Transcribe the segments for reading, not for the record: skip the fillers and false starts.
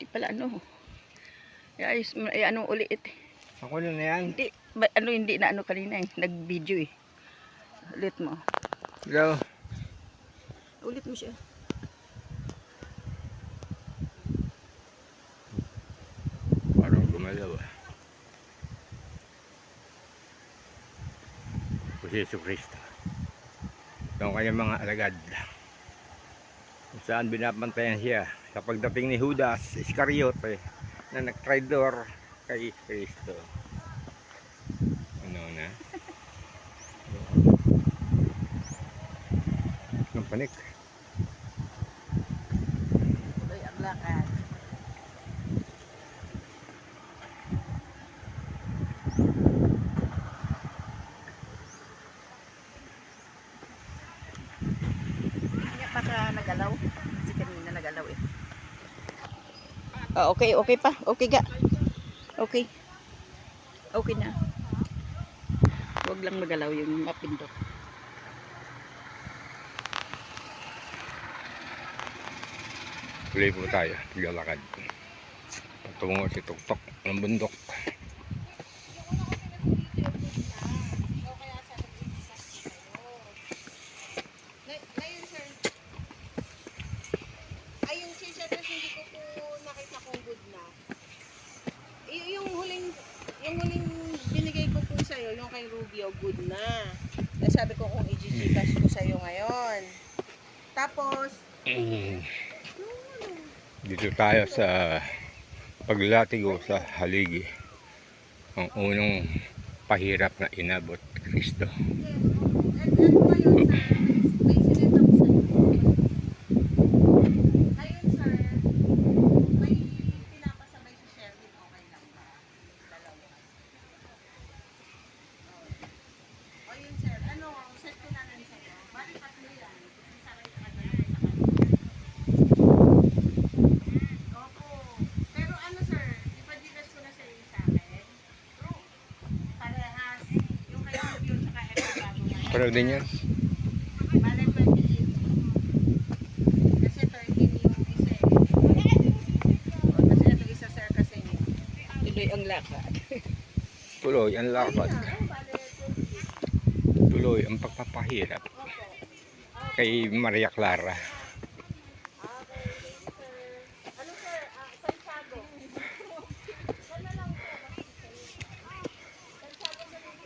Di pala ano. Ayos, ano ulit. Ako na yan. Hindi, hindi na ano kanina eh. Nag-video eh. Ulit mo. Hello. Ulit mo siya. Parang gumalaw ah. Si Yesu Cristo. Ito ang kanyang mga alagad. Kung saan binabantayan siya sa pagdating ni Judas Iscariote na nag-traidor kay Cristo. Ano na? Ang panik. Tuloy ang lakad. Baka nagalaw. Kasi kanina nagalaw eh. Okay, okay pa. Okay ga. Okay. Okay na. Huwag lang magalaw yung mapindot. Tuloy po tayo. Paglalakad. Patungo si Tuktok ng bundok. Yung huling binigay ko po sa'yo, yung kay Rubio, good na. Kaya sabi ko kung i-gcash ko sa'yo ngayon. Tapos, Dito tayo sa paglatigo sa haligi. Ang unang pahirap na inabot Kristo. ano ba yun, sir? May sinend ako sa'yo. Ngayon, sir, may pinapasabay si Sherwin, okay lang ba? Dalawa. O yun, sir, ano, set ko na lang sa'yo. Bali, tatlo yan. Saray ka na lang sa kanya. Opo. Pero ano, sir, ipa-gcash ko na sa'yo sa akin. True. Parehas. Yung kay Rubio, tsaka ito bago ngayon. Pero din yan. Bale, 28. Kasi 13 yung isa eh. Kasi ito isa, sir, kasi niya. Tuloy ang lakad. Tuloy ang lakad. Bale, 28. Tuloy ang pagpapahirap kay Maria Clara. Okay, sir. Ano, sir? Santiago. Wala lang, sir. Santiago na lang.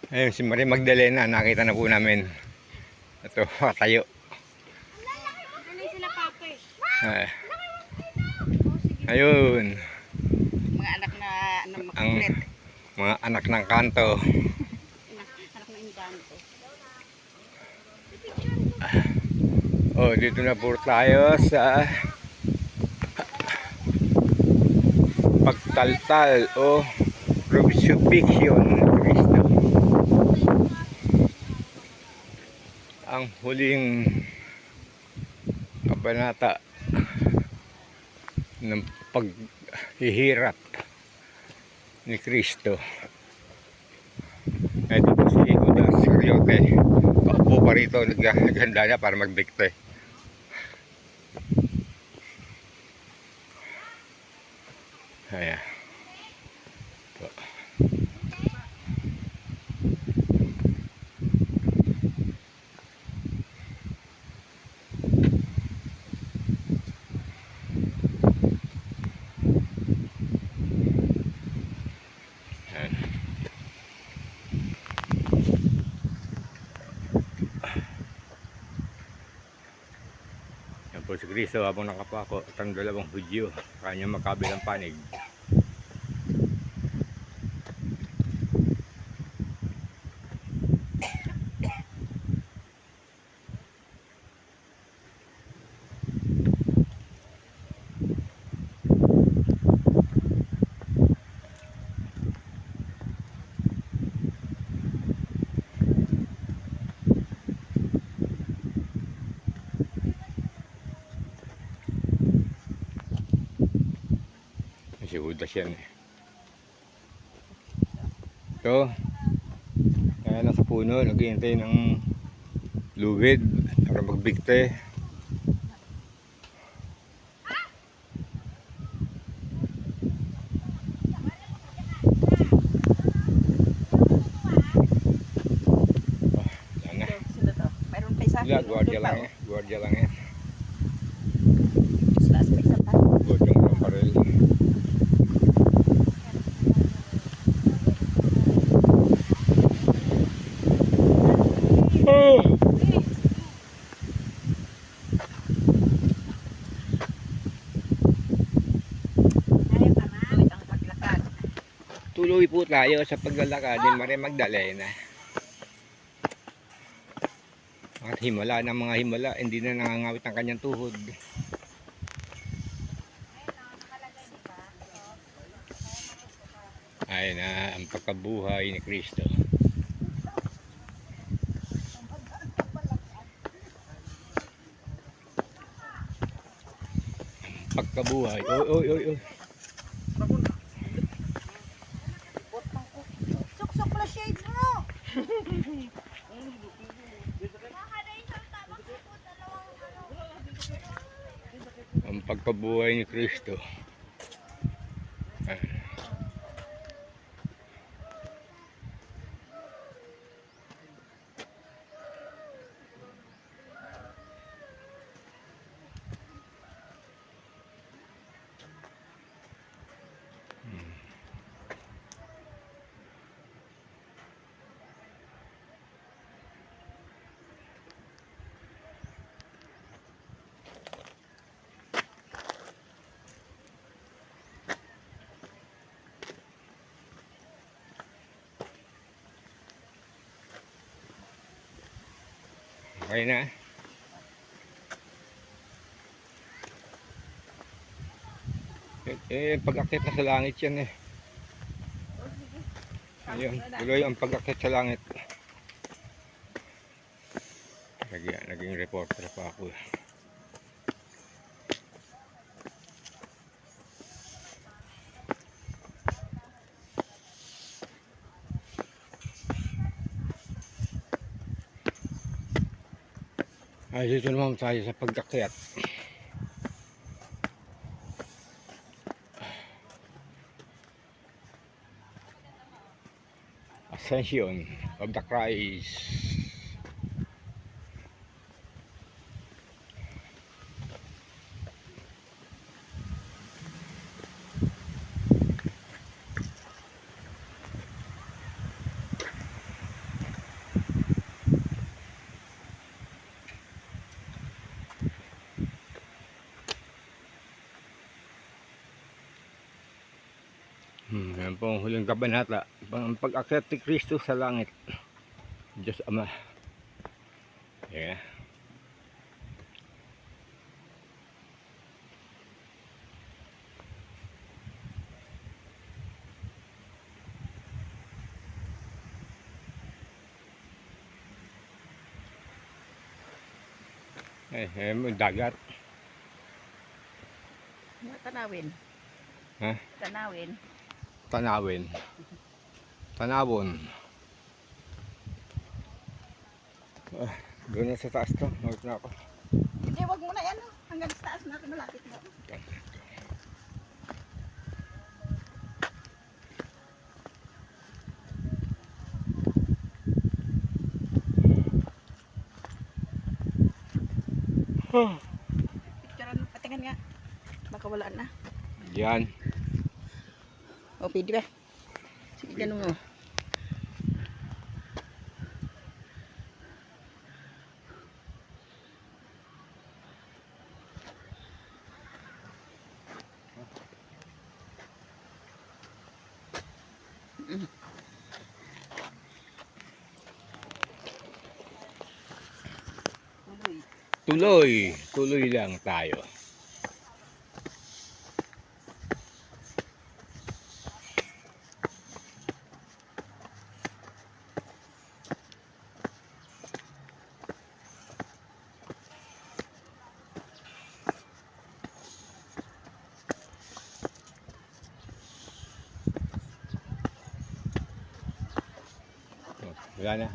Ayun, si Maria Magdalena, nakita na po namin. Ito, tayo. Dali sila, papa eh. Ah. Ayun, Mga anak na ano, ang makulit. mga anak ng kanto. Anak na inganto. Oh, dito na po tayo sa pagtaltal o crucifixion ni Cristo. Ang huling kabanata ng paghihirap ni Cristo. Ito po si Judas Iscariote. Paupo pa rito, naghanda na para magbikte. Ayan. Ito. Ayan. Yan po si Cristo habang nakapako at ang dalawang Hudyo sa kanyang magkabilang panig. Si Judas yan eh. So, kaya nasa puno, naghihintay ng lubid para magbigte. Gwardiya lang yan. Gwardiya lang yan. Sa taas pa isa pa. Gwardiya ng baril. Tuloy ang paglakad. Tuloy po tayo sa paglalakad ni Maria Magdalena. At himala ng mga himala, hindi na nangangawit ang kanyang tuhod. Ay na ang pagkabuhay ni Kristo. Pagkabuhay. Oy, oy, oy, oy. Suksok na shades mo! Ang pagkabuhay ni Kristo. Okay na. Pag-akit na sa langit yan eh. Ayun, tuloy ang pag-akit sa langit. Naging reporter pa ako. Ay, dito naman tayo sa pag-akyat. Ascension of the Christ. Yan po ang huling kabanata. Ang pag-akyat ni Kristo sa langit. Diyos Ama. Yeah. Dagat. Tanawin. Ha? Tanawin. Tanawin. Tanawon. Doon na sa taas to. Nagod na ako. Hindi, wag mo na yan. Hanggang sa taas natin malapit na. Picturean mo. Patingan nga. Baka wala na. Yan. O, pwede ba? Sige, ganun mo. Tuloy. Tuloy lang tayo. Wala na.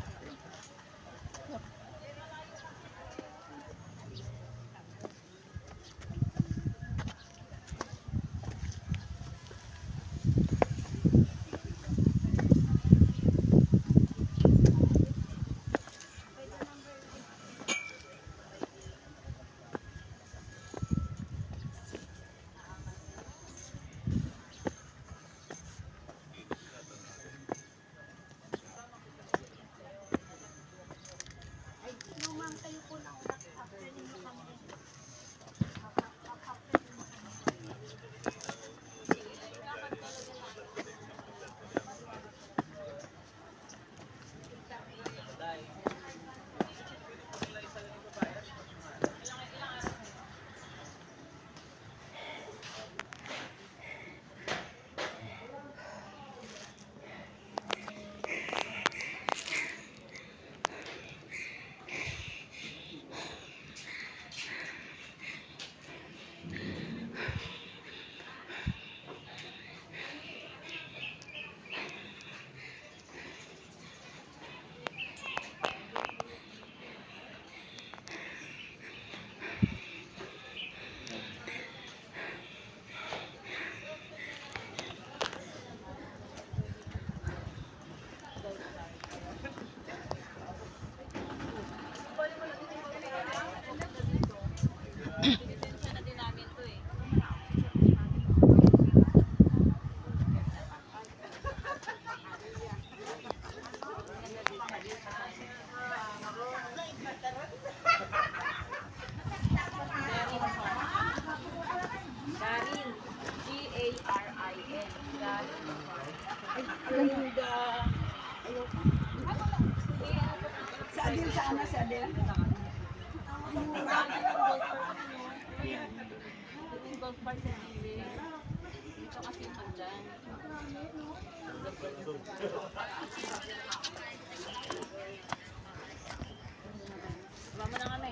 close by sa TV. Dito kasi ito dyan. Wala mo na kami.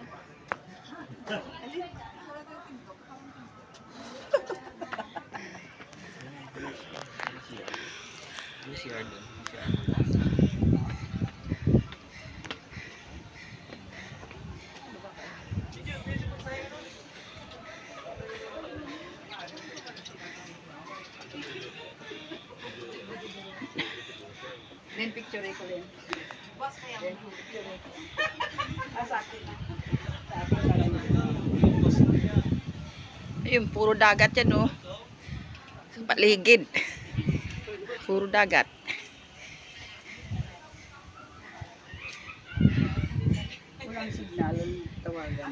UCR doon. Then picture ko din. Then picture ko. Sa akin na. Ayun, puro dagat yan, oh. Sa paligid. Puro dagat. Walang signal, tawagan.